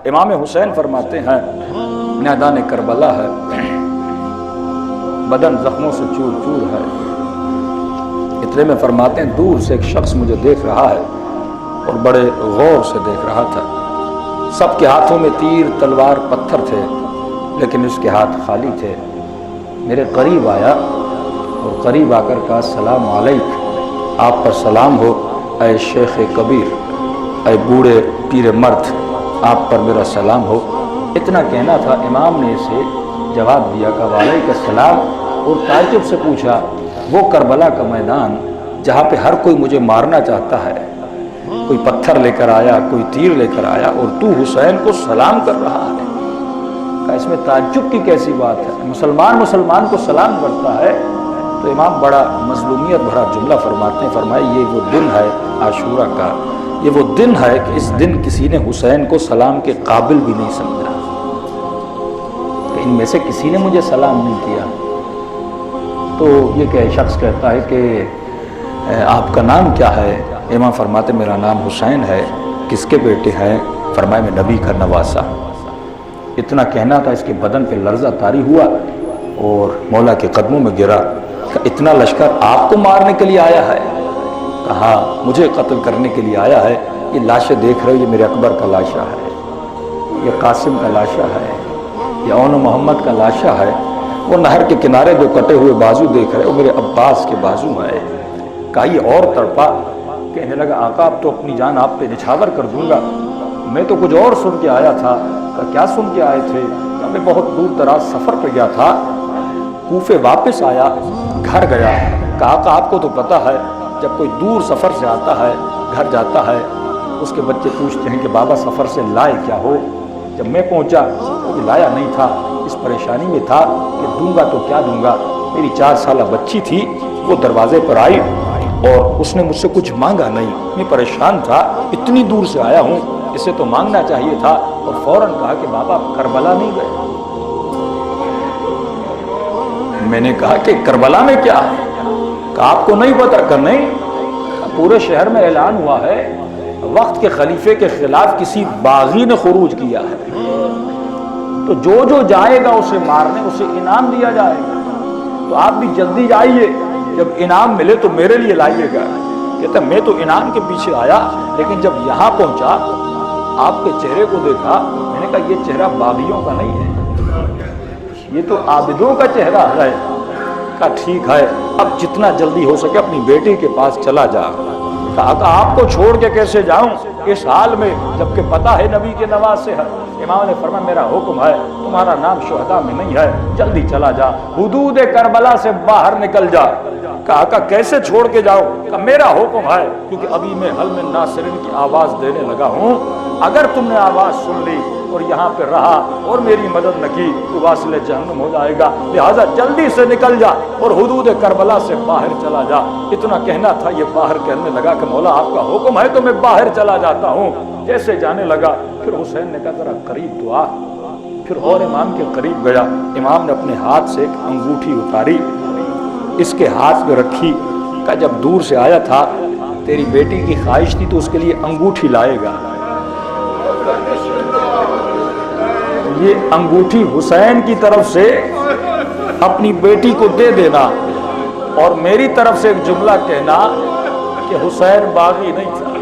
امام حسین فرماتے ہیں میدان کربلا ہے، بدن زخموں سے چور چور ہے۔ اتنے میں فرماتے ہیں دور سے ایک شخص مجھے دیکھ رہا ہے اور بڑے غور سے دیکھ رہا تھا۔ سب کے ہاتھوں میں تیر تلوار پتھر تھے لیکن اس کے ہاتھ خالی تھے۔ میرے قریب آیا اور قریب آ کر کہا السلام علیکم، آپ پر سلام ہو اے شیخ کبیر، اے بوڑھے پیر مرد، آپ پر میرا سلام ہو۔ اتنا کہنا تھا، امام نے اسے جواب دیا کہ وعلیکم السلام، اور تعجب سے پوچھا وہ کربلا کا میدان جہاں پہ ہر کوئی مجھے مارنا چاہتا ہے، کوئی پتھر لے کر آیا، کوئی تیر لے کر آیا، اور تو حسین کو سلام کر رہا ہے، کہ اس میں تعجب کی کیسی بات ہے؟ مسلمان کو سلام کرتا ہے۔ تو امام بڑا مظلومیت بھرا جملہ فرماتے ہیں، فرمائے یہ وہ دن ہے عاشورہ کا، یہ وہ دن ہے کہ اس دن کسی نے حسین کو سلام کے قابل بھی نہیں سمجھا، کہ ان میں سے کسی نے مجھے سلام نہیں کیا۔ تو یہ کہ شخص کہتا ہے کہ آپ کا نام کیا ہے؟ امام فرماتے میرا نام حسین ہے۔ کس کے بیٹے ہیں؟ فرمائے میں نبی کا نواسا۔ اتنا کہنا تھا، اس کے بدن پہ لرزہ طاری ہوا اور مولا کے قدموں میں گرا کہ اتنا لشکر آپ کو مارنے کے لیے آیا ہے؟ کہا مجھے قتل کرنے کے لیے آیا ہے۔ یہ لاشیں دیکھ رہے ہو، یہ میرے اکبر کا لاشا ہے، یہ قاسم کا لاشا ہے، یہ اون محمد کا لاشا ہے، وہ نہر کے کنارے جو کٹے ہوئے بازو دیکھ رہے وہ میرے عباس کے بازو ہیں۔ کہا یہ اور تڑپا، کہنے لگا آقا اب تو اپنی جان آپ پہ نچھاور کر دوں گا، میں تو کچھ اور سن کے آیا تھا۔ کہا کیا سن کے آئے تھے؟ کہا میں بہت دور دراز سفر پہ گیا تھا، کوفے واپس آیا، گھر گیا۔ کہا آقا آپ کو تو پتہ ہے جب کوئی دور سفر سے آتا ہے گھر جاتا ہے، اس کے بچے پوچھتے ہیں کہ بابا سفر سے لائے کیا ہو؟ جب میں پہنچا یہ لایا نہیں تھا، اس پریشانی میں تھا کہ دوں گا تو کیا دوں گا۔ میری 4 سالہ بچی تھی، وہ دروازے پر آئی اور اس نے مجھ سے کچھ مانگا نہیں، میں پریشان تھا، اتنی دور سے آیا ہوں، اسے تو مانگنا چاہیے تھا۔ اور فوراً کہا کہ بابا کربلا نہیں گئے؟ میں نے کہا کہ کربلا میں کیا ہے؟ کہ آپ کو نہیں پتہ؟ کہ نہیں، پورے شہر میں اعلان ہوا ہے وقت کے خلیفے کے خلاف کسی باغی نے خروج کیا ہے، تو جو جائے گا اسے مارنے اسے انعام دیا جائے گا، تو آپ بھی جلدی جائیے، جب انعام ملے تو میرے لیے لائیے گا۔ کہتا میں تو انعام کے پیچھے آیا، لیکن جب یہاں پہنچا آپ کے چہرے کو دیکھا، میں نے کہا یہ چہرہ باغیوں کا نہیں ہے، یہ تو عابدوں کا چہرہ ہے۔ کہا ٹھیک ہے، اب جتنا جلدی ہو سکے اپنی بیٹی کے پاس چلا جا۔ کہا آپ کو چھوڑ کے کیسے جاؤں اس حال میں جبکہ پتہ ہے نبی کے نواسے ہے؟ امام نے فرمایا میرا حکم ہے، تمہارا نام شہداء میں نہیں ہے، جلدی چلا جا، حدود کربلا سے باہر نکل جا۔ کہا کیسے چھوڑ کے جاؤ؟ کہا میرا حکم ہے، کیونکہ ابھی میں حل میں ناصرین کی آواز دینے لگا ہوں، اگر تم نے آواز سن لی اور یہاں پہ رہا اور میری مدد نہ کی تو واصل جہنم ہو جائے گا، لہٰذا جلدی سے نکل جا اور حدود کربلا سے باہر چلا جا۔ اتنا کہنا تھا، یہ باہر کہنے لگا کہ مولا آپ کا حکم ہے تو میں باہر چلا جاتا ہوں۔ جیسے جانے لگا پھر حسین نے کہا ذرا قریب تو آ، پھر اور امام کے قریب گیا۔ امام نے اپنے ہاتھ سے ایک انگوٹھی اتاری، اس کے ہاتھ پہ رکھی، کہ جب دور سے آیا تھا تیری بیٹی کی خواہش تھی تو اس کے لیے انگوٹھی لائے گا، یہ انگوٹھی حسین کی طرف سے اپنی بیٹی کو دے دینا اور میری طرف سے ایک جملہ کہنا کہ حسین باغی نہیں تھا،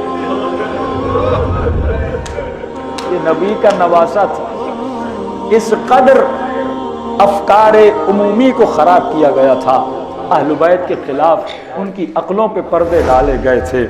یہ نبی کا نواسا تھا۔ اس قدر افکار عمومی کو خراب کیا گیا تھا، اہل بیت کے خلاف ان کی عقلوں پہ پردے ڈالے گئے تھے۔